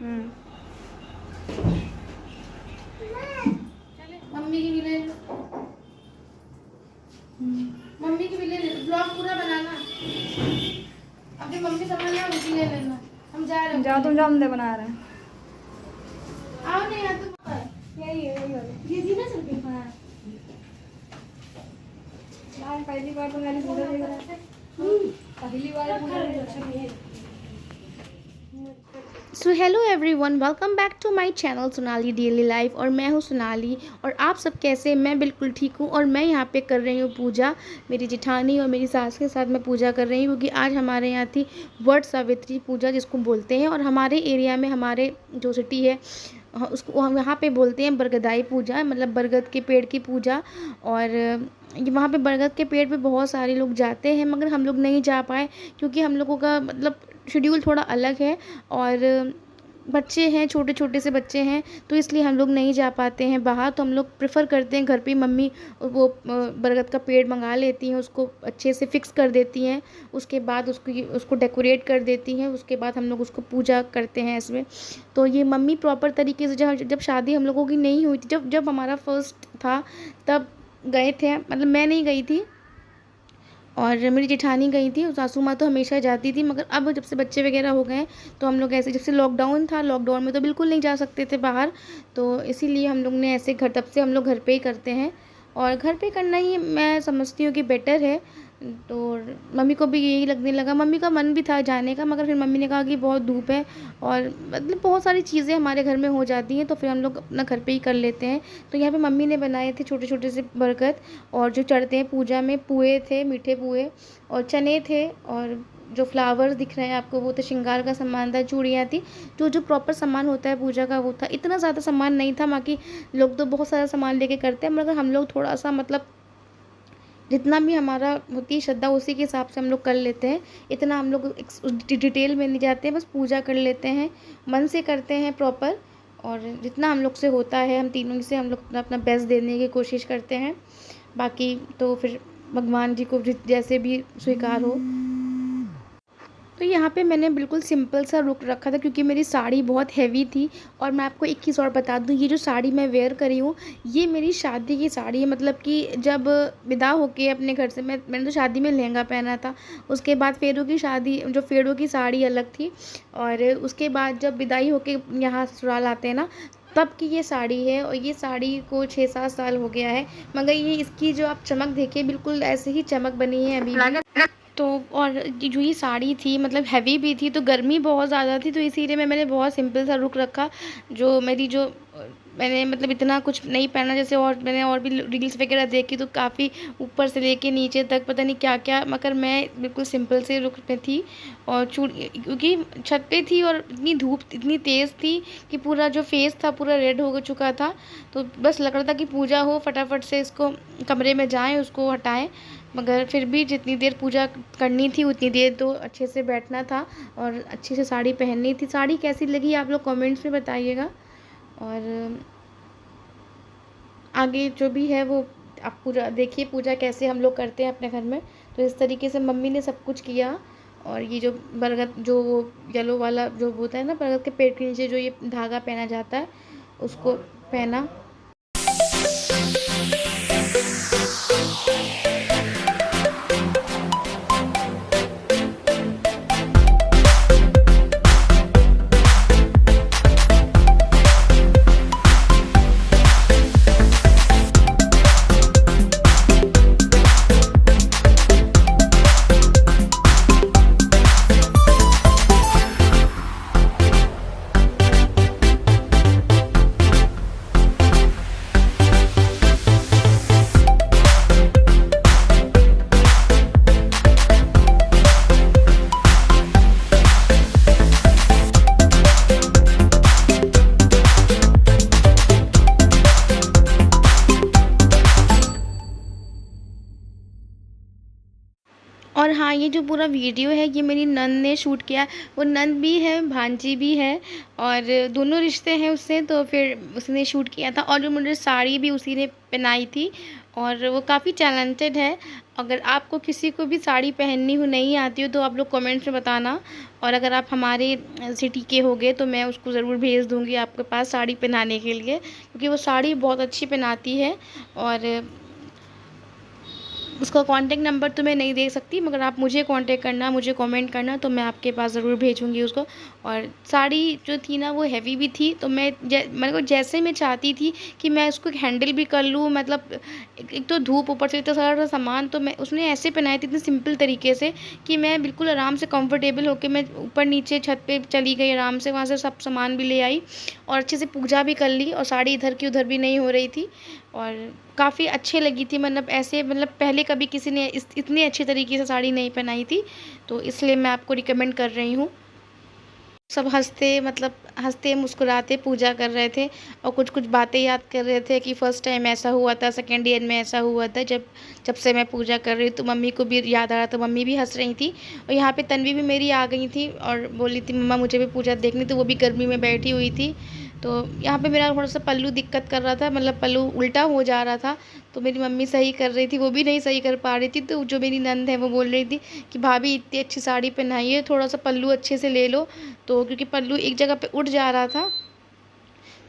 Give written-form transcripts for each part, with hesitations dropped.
Mummy की भी ले लो, मम्मी की भी ले लो। ब्लॉग पूरा बनाना, अभी मम्मी समझ ना उसी ले लेना। हम जा रहे हैं। जाओ तुम, जाओ, हम बना रहे हैं। आओ नहीं यहाँ तुम। यही है, यही वाली। ये थी ना चल के। हाँ यार, पहली बार तो मैंने वीडियो देख रहा है। पहली बार so hello everyone, welcome back to my channel Sonali daily life. और मैं हूँ सोनाली और आप सब कैसे हैं? मैं बिल्कुल ठीक हूँ। और मैं यहाँ पे कर रही हूँ पूजा। मेरी जेठानी और मेरी सास के साथ मैं पूजा कर रही हूँ क्योंकि आज हमारे यहाँ थी वट सावित्री पूजा जिसको बोलते हैं। और हमारे एरिया में, हमारे जो सिटी है उसको हम यहाँ पे बोलते हैं बरगदाई पूजा, मतलब बरगद के पेड़ की पूजा। और वहाँ पे बरगद के पेड़ पे बहुत सारे लोग जाते हैं, मगर हम लोग नहीं जा पाए क्योंकि हम लोगों का मतलब शेड्यूल थोड़ा अलग है और बच्चे हैं, छोटे छोटे से बच्चे हैं, तो इसलिए हम लोग नहीं जा पाते हैं बाहर। तो हम लोग प्रेफर करते हैं घर पे। मम्मी वो बरगद का पेड़ मंगा लेती हैं, उसको अच्छे से फिक्स कर देती हैं, उसके बाद उसको डेकोरेट कर देती हैं, उसके बाद हम लोग उसको पूजा करते हैं इसमें। तो ये मम्मी प्रॉपर तरीके से जब शादी हम लोगों की नहीं हुई थी, जब हमारा फर्स्ट था तब गए थे, मतलब मैं नहीं गई थी और मेरी जेठानी गई थी। सासू माँ तो हमेशा जाती थी, मगर अब जब से बच्चे वगैरह हो गए हैं तो हम लोग ऐसे, जब से लॉकडाउन था, लॉकडाउन में तो बिल्कुल नहीं जा सकते थे बाहर, तो इसीलिए हम लोग ने ऐसे तब से हम लोग घर पे ही करते हैं। और घर पे करना ही मैं समझती हूँ कि बेटर है। तो मम्मी को भी यही लगने लगा। मम्मी का मन भी था जाने का, मगर फिर मम्मी ने कहा कि बहुत धूप है और मतलब बहुत सारी चीज़ें हमारे घर में हो जाती हैं, तो फिर हम लोग अपना घर पे ही कर लेते हैं। तो यहाँ पे मम्मी ने बनाए थे छोटे छोटे से बरगद, और जो चढ़ते हैं पूजा में पुए थे, मीठे पुए और चने थे, और जो फ्लावर्स दिख रहे हैं आपको वो तो श्रृंगार का सामान था, चूड़ियाँ थी, जो जो प्रॉपर सामान होता है पूजा का वो था। इतना ज़्यादा सामान नहीं था, बाकी लोग तो बहुत सारा सामान लेके करते हैं, मगर हम लोग थोड़ा सा मतलब जितना भी हमारा होती है श्रद्धा उसी के हिसाब से हम लोग कर लेते हैं। इतना हम लोग डिटेल में नहीं जाते हैं, बस पूजा कर लेते हैं, मन से करते हैं प्रॉपर। और जितना हम लोग से होता है, हम तीनों से हम लोग अपना अपना बेस्ट देने की कोशिश करते हैं। बाकी तो फिर भगवान जी को जैसे भी स्वीकार हो। तो यहाँ पे मैंने बिल्कुल सिंपल सा रुक रखा था क्योंकि मेरी साड़ी बहुत हैवी थी। और मैं आपको एक चीज़ और बता दूँ, ये जो साड़ी मैं वेयर करी हूँ ये मेरी शादी की साड़ी है। मतलब कि जब विदा होके अपने घर से मैंने तो शादी में लहंगा पहना था, उसके बाद फेरों की शादी, जो फेरों की साड़ी अलग थी, और उसके बाद जब विदाई होके यहाँ ससुराल आते हैं ना, तब की ये साड़ी है। और ये साड़ी को 6-7 साल हो गया है, मगर ये इसकी जो आप चमक देखिए बिल्कुल ऐसे ही चमक बनी है अभी भी। तो और जो ये साड़ी थी मतलब हैवी भी थी, तो गर्मी बहुत ज़्यादा थी, तो इसीलिए मैंने बहुत सिंपल सा रुक रखा। जो मेरी जो मैंने मतलब इतना कुछ नहीं पहना, जैसे और मैंने और भी रील्स वगैरह देखी तो काफ़ी ऊपर से लेके नीचे तक पता नहीं क्या क्या, मगर मैं बिल्कुल सिंपल से रुक में थी। और क्योंकि छत पे थी और इतनी धूप इतनी तेज़ थी कि पूरा जो फेस था पूरा रेड हो चुका था। तो बस लग रहा था कि पूजा हो, फटाफट से इसको कमरे में जाएँ, उसको हटाएँ, मगर फिर भी जितनी देर पूजा करनी थी उतनी देर तो अच्छे से बैठना था और अच्छे से साड़ी पहननी थी। साड़ी कैसी लगी आप लोग कमेंट्स में बताइएगा। और आगे जो भी है वो आप पूजा देखिए, पूजा कैसे हम लोग करते हैं अपने घर में। तो इस तरीके से मम्मी ने सब कुछ किया। और ये जो बरगद, जो वो येलो वाला जो होता है ना, बरगद के पेड़ के नीचे जो ये धागा पहना जाता है, उसको पहना। और हाँ, ये जो पूरा वीडियो है ये मेरी नंद ने शूट किया। वो नंद भी है, भांजी भी है, और दोनों रिश्ते हैं उससे, तो फिर उसने शूट किया था। और जो मुझे साड़ी भी उसी ने पहनाई थी। और वो काफ़ी टैलेंटेड है। अगर आपको किसी को भी साड़ी पहननी हो, नहीं आती हो, तो आप लोग कमेंट्स में बताना। और अगर आप हमारे सिटी के होगे तो मैं उसको ज़रूर भेज दूँगी आपके पास साड़ी पहनाने के लिए, क्योंकि वो साड़ी बहुत अच्छी पहनाती है। और उसका कॉन्टैक्ट नंबर तो मैं नहीं दे सकती, मगर आप मुझे कॉन्टैक्ट करना, मुझे कमेंट करना, तो मैं आपके पास ज़रूर भेजूँगी उसको। और साड़ी जो थी ना वो हैवी भी थी, तो मेरे को जैसे मैं चाहती थी कि मैं उसको हैंडल भी कर लूँ, मतलब एक तो धूप, ऊपर से इतना सारा सामान, तो मैं उसने ऐसे पहनाई थी इतने सिंपल तरीके से कि मैं बिल्कुल आराम से कंफर्टेबल होकर मैं ऊपर नीचे छत पे चली गई आराम से, वहाँ से सब सामान भी ले आई और अच्छे से पूजा भी कर ली, और साड़ी इधर की उधर भी नहीं हो रही थी। और काफ़ी अच्छी लगी थी, मतलब ऐसे, मतलब पहले कभी किसी ने इतने अच्छे तरीके से साड़ी नहीं पहनाई थी, तो इसलिए मैं आपको रिकमेंड कर रही हूँ। सब हँसते, मतलब हँसते मुस्कुराते पूजा कर रहे थे, और कुछ बातें याद कर रहे थे कि फ़र्स्ट टाइम ऐसा हुआ था, सेकेंड ईयर में ऐसा हुआ था, जब जब से मैं पूजा कर रही हूँ। तो मम्मी को भी याद आ रहा था, मम्मी भी हँस रही थी। और यहाँ पे तन्वी भी मेरी आ गई थी और बोली थी मम्मा मुझे भी पूजा देखनी, तो वो भी गर्मी में बैठी हुई थी। तो यहाँ पे मेरा थोड़ा सा पल्लू दिक्कत कर रहा था, मतलब पल्लू उल्टा हो जा रहा था, तो मेरी मम्मी सही कर रही थी, वो भी नहीं सही कर पा रही थी। तो जो मेरी नंद है वो बोल रही थी कि भाभी इतनी अच्छी साड़ी पहनाई है, थोड़ा सा पल्लू अच्छे से ले लो। तो क्योंकि पल्लू एक जगह पे उठ जा रहा था,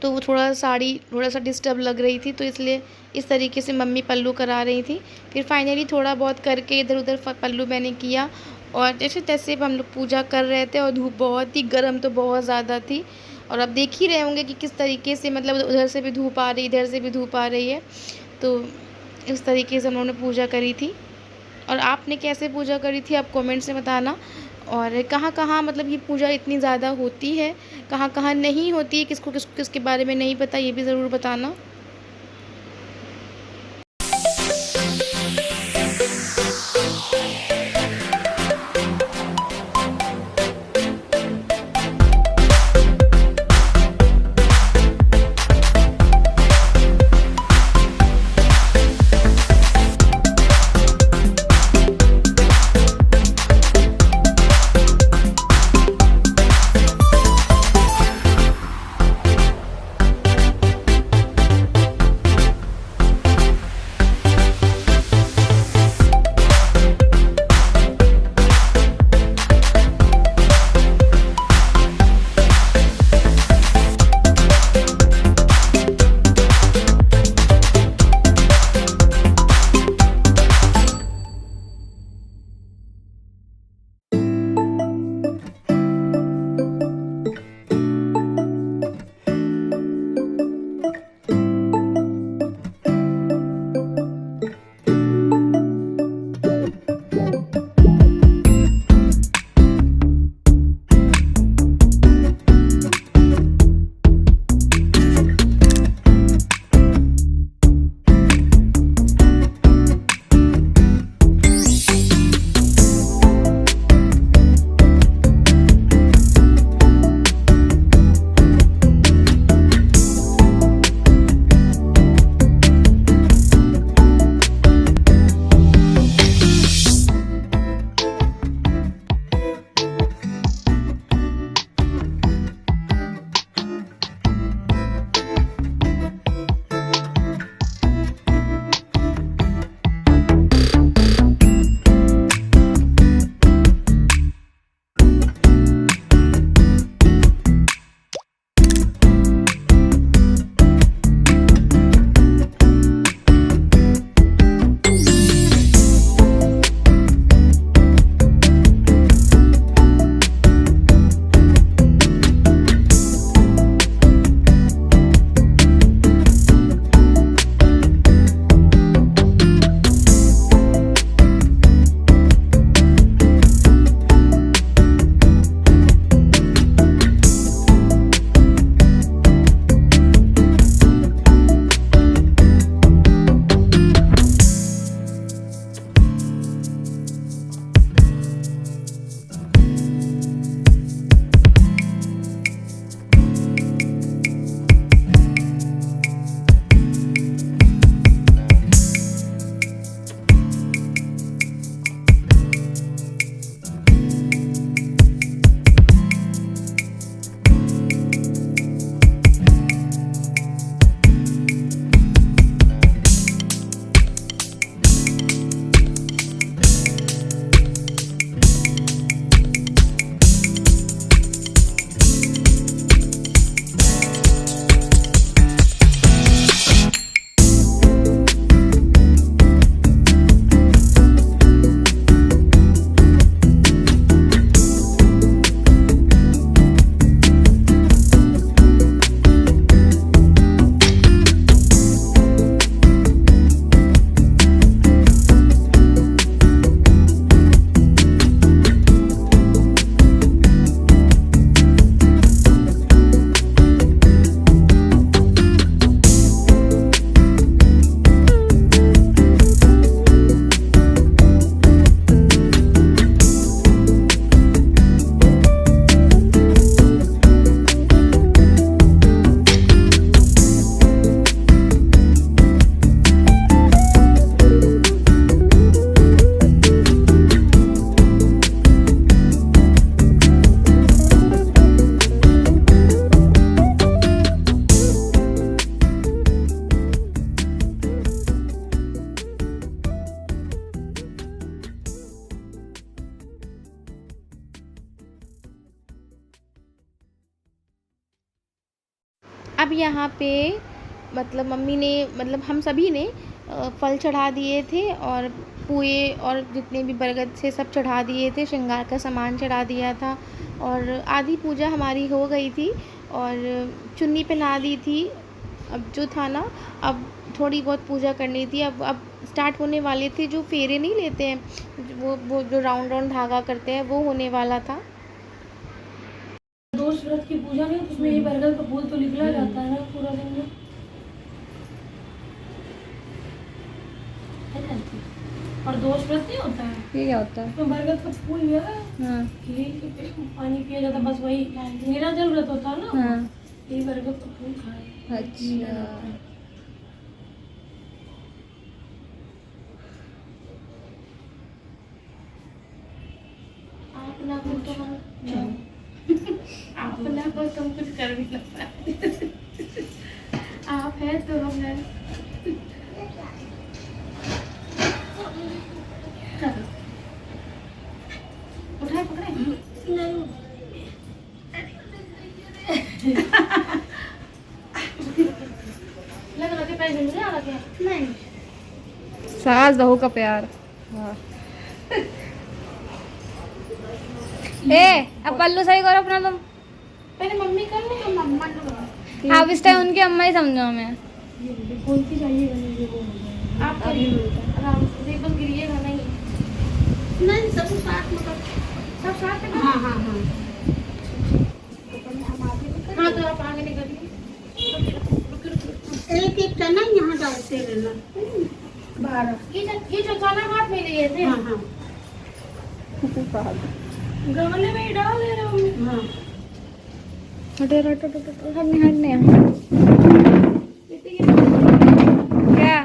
तो वो साड़ी थोड़ा सा डिस्टर्ब लग रही थी, तो इसलिए इस तरीके से मम्मी पल्लू करा रही थी। फिर फाइनली थोड़ा बहुत करके इधर उधर पल्लू मैंने किया, और जैसे तैसे हम लोग पूजा कर रहे थे। और धूप बहुत ही गर्म, तो बहुत ज़्यादा थी। और अब देख ही रहे होंगे कि किस तरीके से, मतलब उधर से भी धूप आ रही, इधर से भी धूप आ रही है। तो इस तरीके से हम लोगों ने पूजा करी थी। और आपने कैसे पूजा करी थी आप कमेंट्स में बताना। और कहाँ-कहाँ मतलब ये पूजा इतनी ज़्यादा होती है, कहाँ-कहाँ नहीं होती है, किसको किसके बारे में नहीं पता, ये भी ज़रूर बताना। अब यहाँ पे मतलब मम्मी ने मतलब हम सभी ने फल चढ़ा दिए थे और पुए और जितने भी बरगद से सब चढ़ा दिए थे, श्रृंगार का सामान चढ़ा दिया था और आधी पूजा हमारी हो गई थी और चुन्नी पहना दी थी। अब जो था ना, अब थोड़ी बहुत पूजा करनी थी। अब स्टार्ट होने वाले थे, जो फेरे नहीं लेते हैं, वो जो राउंड राउंड धागा करते हैं, वो होने वाला था। दोष व्रत की पूजा में उसमें ये बरगद का फूल तो निकला जाता है ना पूरा दिन में, है ना? और दोष व्रत नहीं होता है। ये क्या होता है? तो बरगद का फूल जो है हाँ घी के पानी पिया जाता है, बस वही निराजल व्रत होता है ना। हाँ। ये बरगद का फूल खाए। अच्छा। आप ना हो तो हम आप ना हो तो हम कुछ कर भी ना पाते। आप है तो हम है। उठाए पकड़े नहीं। लग रहा है पैसे मिले आ रहा नहीं। सास बहू का प्यार। वाह। ए अब पल्लू सही करो अपना तुम। पहले मम्मी कर लो तो मम्मा को आप इस टाइम उनकी अम्मा ही समझो हमें। कौन सी चाहिए बनेगी वो हो जाएगा। आप करिए आराम से, बस गिरिएगा नहीं सब साथ में सब साथ में। हाँ हाँ हाँ हाँ तो आप आगे निकलिए। एक एक चना यहाँ डालते रहना। 12 ये जो खाना हाथ में लिए थे। हाँ हाँ गमले में ही डाल दे रहा हूँ। हाँ हटे हटे हटे हटने हटने। क्या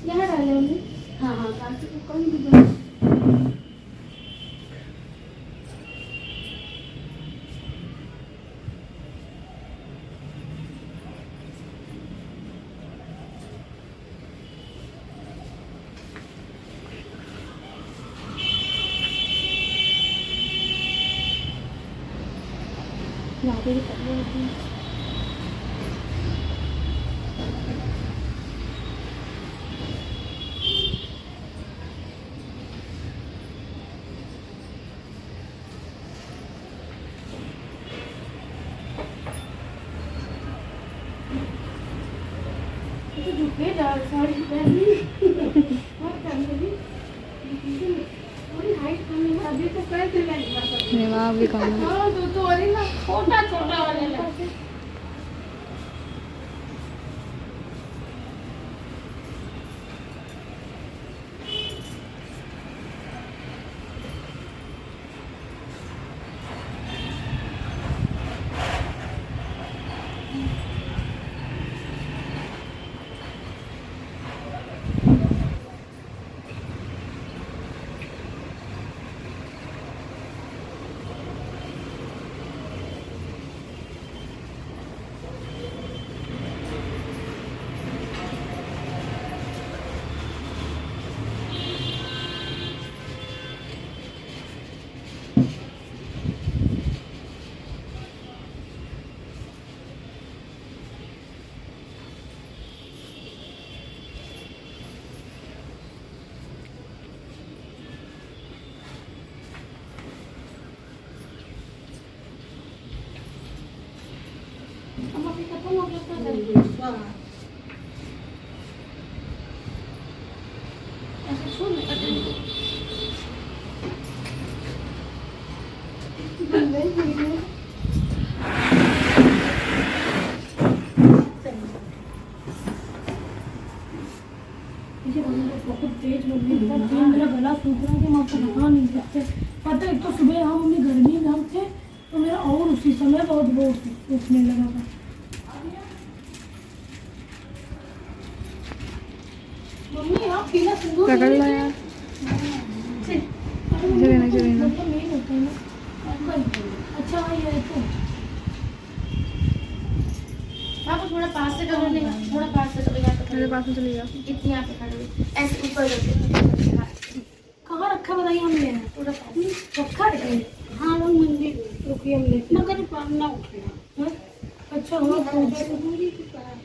यहाँ डाले हमने। हाँ हाँ ताकि वो कम भी बने। तो झुके जा साड़ी पहनी और पहनी थोड़ी हाइट कमी है अभी तो पैर से लगेगा। दिमाग भी कम है। हाँ तो और ना छोटा छोटा वाले लगते। हम अभी खत्म हो गया था। ऐसे छोड़ बहुत तेज मम्मी मेरा गला सूख रहा है कि मैं आपको बता नहीं सकते। पता है एक तो सुबह हम मम्मी गर्मी में हम थे तो मेरा और उसी समय बहुत वो उठने लगा था। मम्मी आप पीला सिंदूर पकड़ लो यार। जलेना जलेना। मतलब नहीं होता है ना आपका। अच्छा ये तो आपको थोड़ा पास से कर लेगा, थोड़ा पास से चलेगा तो मेरे पास में चली जा। इतनी यहाँ पे खड़े ऐसे ऊपर करके कहाँ रखा बताइए हमने थोड़ा पास रखा है। हाँ वो मंदिर कॉफी हम लेते हैं। मगर पढ़ना उठना हाँ? अच्छा हाँ पूजा से दूरी की तरह।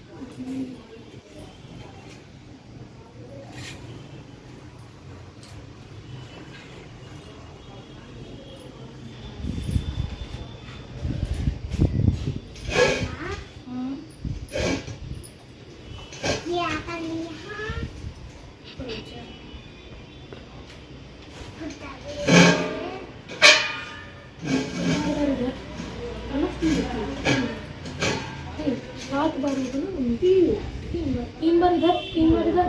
सात बार होगा ना मम्मी? तीन तीन बार इधर, तीन बार इधर।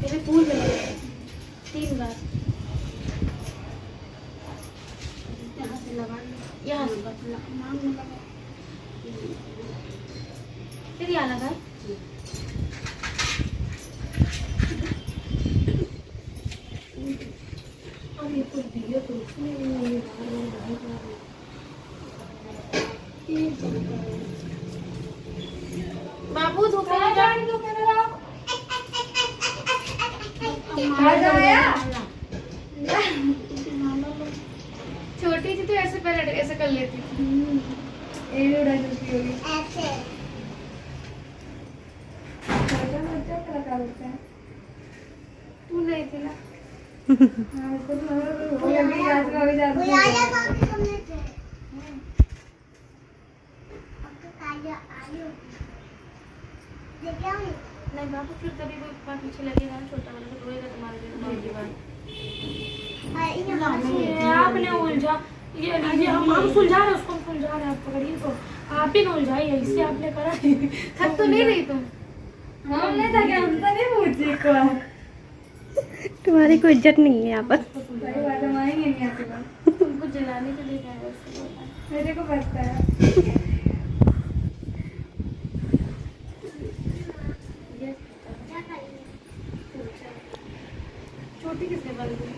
मेरे फूल में लगे 3 बार यहाँ से लगा यहाँ से नाम में लगा। फिर यहाँ लगा अब ये कुछ दिया तो उसमें ये बाबू धूप में जा छोटी थी तो ऐसे पहले ऐसे कर लेती थी तू नहीं थी ना नहीं बाबू फिर तभी वो इतना पीछे लगेगा ना छोटा वाला तो रोएगा तुम्हारे लिए आपने उलझा ये लीजिए हम सुलझा रहे हैं उसको, हम सुलझा रहे हैं। आप पकड़िए तो आप ही ना उलझाइए, इससे आपने करा थक तो नहीं रही तुम हम नहीं था क्या, हम तो नहीं पूछी को। तुम्हारी कोई इज्जत नहीं है यहाँ पर। सही बात है, मारेंगे नहीं आपके पास। तुमको जलाने के लिए क्या है मेरे को पता है। छोटी किसने बन गई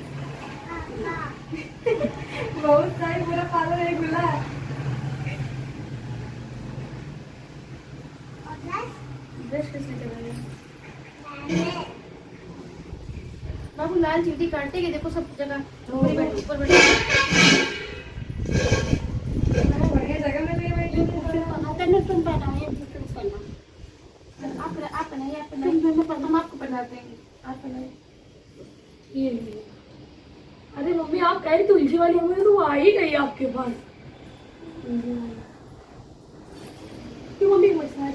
बहुत सारी पूरा पार्लर है खुला। ब्रश किसने चला गया बाबू लाल चीटी काटेगी देखो सब जगह ऊपर बैठे बढ़िया जगह में भी तने तुम पहनाए तुम पहना। आप नहीं आप नहीं हम आपको पहनाते हैं आप नहीं ये लीजिए। अरे मम्मी आप कह रही थी उलझी वाली, हमें तो वो आ ही गई आपके पास। क्यों मम्मी मसा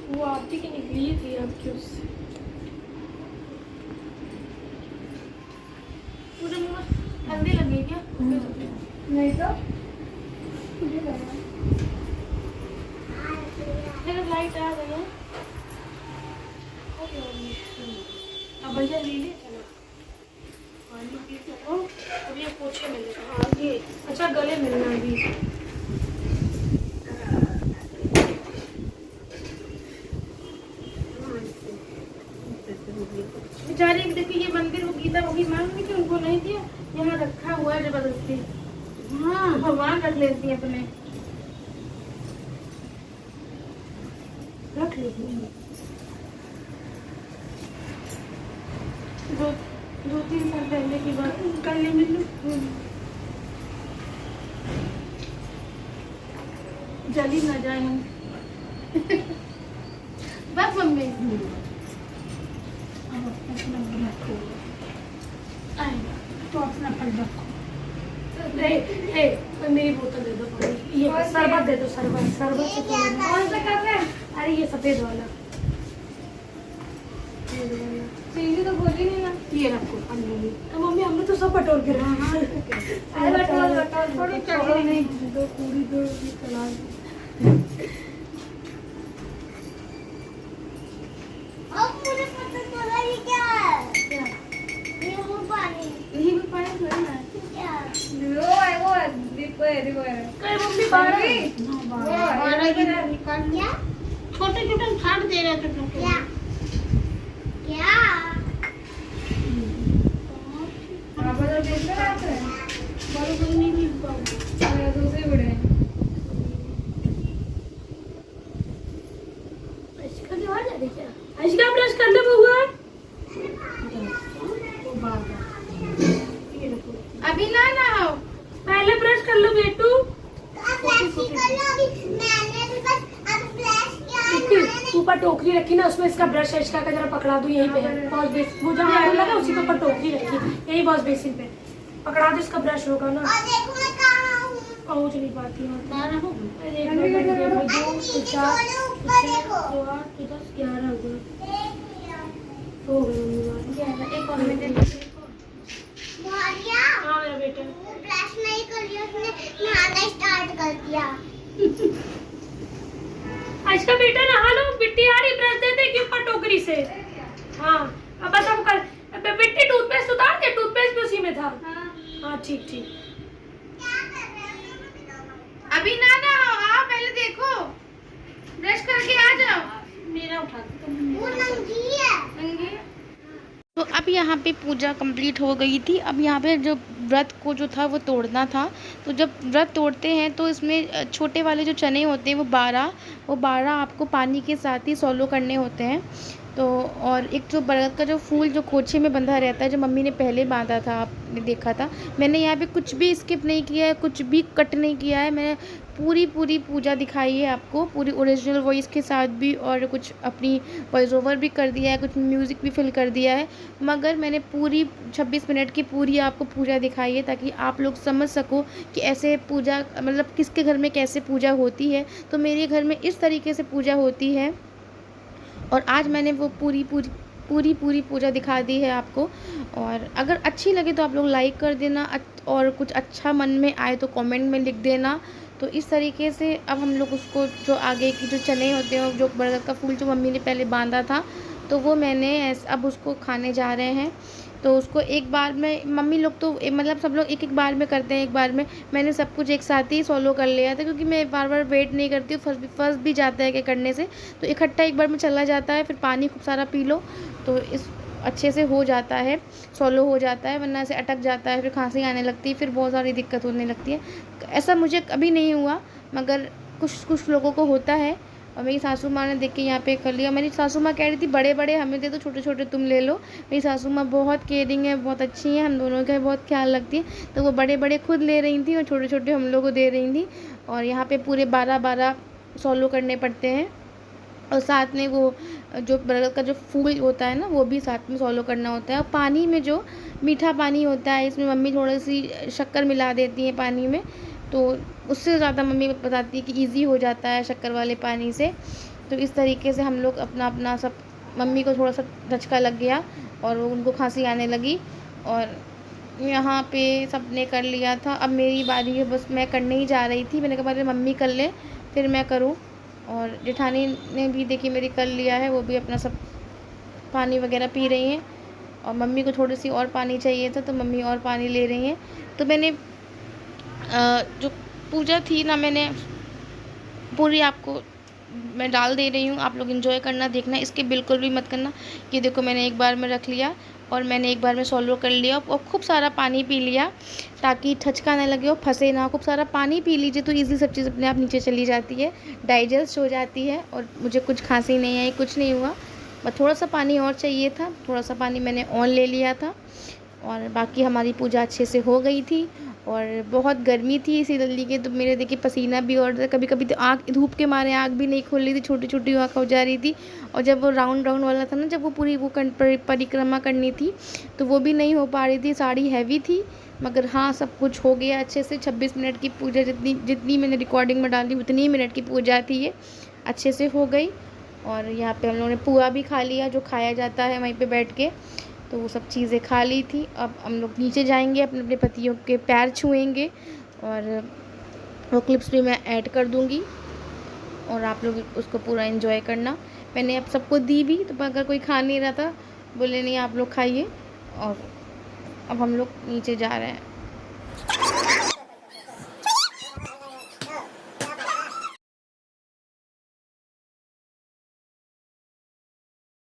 वो आपकी की निकली थी आपकी उससे। पूरे मुंह में हल्दी लगी क्या नहीं तो मेरा लाइट आ गई है अब भैया ले ले चलो। अब ये पोछे मिले। हाँ ये अच्छा गले मिलना अभी। बेचारी देखिए ये मंदिर वो गीता वही मांगी थी उनको नहीं दिया, यहाँ रखा हुआ है जबरदस्ती। हाँ भगवान रख लेती है अपने रख लीजिए। दो 2-3 साल पहले की बात कल ले मिलूं जली ना जाए हम बस मम्मी तो अपना फल रखो। मेरी बोतल दे दो पानी। ये शरबत दे दो, शरबत शरबत से कौन सा कप है? अरे ये सफेद वाला चीनी तो बोली नहीं ना। ये रखो हम लोग। तो मम्मी हमने तो सब बटोर के रखा है। अरे बटोर थोड़ी छोड़ो नहीं, दो पूरी दो चला यही भी पानी थोड़ी ना वो है दीपो है। कई मम्मी बाहर छोटे छोटे फाड़ दे रहे थे तुमको। आप तो देख रहे हैं बड़े बड़े नहीं मिल पाओगे। दूसरे बड़े पहले ब्रश कर लो बेटू। ऊपर टोकरी रखी ना, उसमें इसका ब्रश है, इसका जरा पकड़ा दो, यहीं पे है वॉश बेसिन। वो जहाँ आयरन लगा उसी के ऊपर टोकरी रखी, यही वॉश बेसिन पे पकड़ा दो, इसका ब्रश होगा ना। पहुँच नहीं पाती हूँ। 1 और में दे हाँ मेरा बेटा ब्रश नहीं कर लिया, उसने नहाना स्टार्ट कर दिया। आज का बेटा नहा लो, मिट्टी आ रही, ब्रश दे दे कि ऊपर टोकरी से। हाँ अब बस हम कर मिट्टी, टूथपेस्ट उतार दे, टूथपेस्ट भी उसी में था। हाँ ठीक ठीक। अभी ना आओ, पहले देखो, ब्रश करके आ जाओ। मेरा उठा दो, वो नंगी है। तो अब यहाँ पे पूजा कंप्लीट हो गई थी। अब यहाँ पे जो व्रत को जो था वो तोड़ना था। तो जब व्रत तोड़ते हैं तो इसमें छोटे वाले जो चने होते हैं वो 12 आपको पानी के साथ ही सॉलो करने होते हैं। तो और एक जो बरगद का जो फूल जो खोचे में बंधा रहता है, जो मम्मी ने पहले बांधा था, आपने देखा था। मैंने यहाँ पे कुछ भी स्किप नहीं किया है, कुछ भी कट नहीं किया है। मैंने पूरी पूजा दिखाई है आपको, पूरी ओरिजिनल वॉइस के साथ भी, और कुछ अपनी वॉइस ओवर भी कर दिया है, कुछ म्यूज़िक भी फिल कर दिया है। मगर मैंने पूरी 26 मिनट की पूरी आपको पूजा दिखाई है, ताकि आप लोग समझ सको कि ऐसे पूजा मतलब किसके घर में कैसे पूजा होती है। तो मेरे घर में इस तरीके से पूजा होती है, और आज मैंने वो पूरी पूजा दिखा दी है आपको। और अगर अच्छी लगे तो आप लोग लाइक कर देना, और कुछ अच्छा मन में आए तो कमेंट में लिख देना। तो इस तरीके से अब हम लोग उसको, जो आगे की जो चने होते हैं, जो बरगद का फूल जो मम्मी ने पहले बांधा था, तो वो मैंने अब उसको खाने जा रहे हैं। तो उसको एक बार में, मम्मी लोग तो मतलब सब लोग एक बार में करते हैं। एक बार में मैंने सब कुछ एक साथ ही सॉलो कर लिया था, क्योंकि मैं बार वेट नहीं करती हूँ, फंस भी जाता है कि करने से, तो इकट्ठा एक बार में चला जाता है। फिर पानी खूब सारा पी लो तो इस अच्छे से हो जाता है, सॉलो हो जाता है, वरना से अटक जाता है, फिर खांसी आने लगती है, फिर बहुत सारी दिक्कत होने लगती है। ऐसा मुझे कभी नहीं हुआ, मगर कुछ लोगों को होता है। और मेरी सासू माँ ने देख के यहाँ पे कर लिया। मेरी सासू माँ कह रही थी बड़े हमें दे दो, छोटे तुम ले लो। मेरी सासू माँ बहुत केयरिंग है, बहुत अच्छी है, हम दोनों का बहुत ख्याल रखती है। तो वो बड़े खुद ले रही थी और छोटे हम लोग को दे रही थी। और यहाँ पे पूरे 12 सॉलो करने पड़ते हैं, और साथ में वो जो बरगद का जो फूल होता है ना, वो भी साथ में सॉलो करना होता है। और पानी में जो मीठा पानी होता है, इसमें मम्मी थोड़ी सी शक्कर मिला देती है पानी में, तो उससे ज़्यादा मम्मी बताती है कि इजी हो जाता है शक्कर वाले पानी से। तो इस तरीके से हम लोग अपना सब, मम्मी को थोड़ा सा धचका लग गया और उनको खांसी आने लगी, और यहाँ पे सब ने कर लिया था। अब मेरी बारी है, बस मैं करने ही जा रही थी। मैंने कहा पहले मम्मी कर ले फिर मैं करूँ। और जेठानी ने भी देखिए मेरी कर लिया है, वो भी अपना सब पानी वगैरह पी रही हैं। और मम्मी को थोड़ी सी और पानी चाहिए था, तो मम्मी और पानी ले रही हैं। तो मैंने जो पूजा थी ना, मैंने पूरी आपको मैं डाल दे रही हूँ, आप लोग एंजॉय करना, देखना, इसके बिल्कुल भी मत करना। ये देखो मैंने एक बार में रख लिया, और मैंने एक बार में सॉलो कर लिया, और खूब सारा पानी पी लिया, ताकि ठचका न लगे और फंसे ना। खूब सारा पानी पी लीजिए तो ईज़ी सब चीज़ अपने आप नीचे चली जाती है, डाइजेस्ट हो जाती है। और मुझे कुछ खांसी नहीं आई, कुछ नहीं हुआ, बस थोड़ा सा पानी और चाहिए था, थोड़ा सा पानी मैंने और ले लिया था। और बाकी हमारी पूजा अच्छे से हो गई थी। और बहुत गर्मी थी इसी जल्दी के, तो मेरे देखिए पसीना भी, और कभी तो आँख, धूप के मारे आँख भी नहीं खोल रही थी, छोटी आँख हो जा रही थी। और जब वो राउंड वाला था ना, जब वो पूरी वो परिक्रमा करनी थी, तो वो भी नहीं हो पा रही थी, साड़ी हैवी थी। मगर हाँ, सब कुछ हो गया अच्छे से। 26 मिनट की पूजा, जितनी मैंने रिकॉर्डिंग में डाली उतनी ही मिनट की पूजा थी, ये अच्छे से हो गई। और यहाँ पे हम लोगों ने पुआ भी खा लिया, जो खाया जाता है वहीं पे बैठ के, तो वो सब चीज़ें खा ली थी। अब हम लोग नीचे जाएंगे, अपने पतियों के पैर छुएंगे, और वो क्लिप्स भी मैं ऐड कर दूँगी, और आप लोग उसको पूरा एंजॉय करना। मैंने अब सबको दी भी, तो अगर कोई खा नहीं रहा था, बोले नहीं आप लोग खाइए। और अब हम लोग नीचे जा रहे हैं।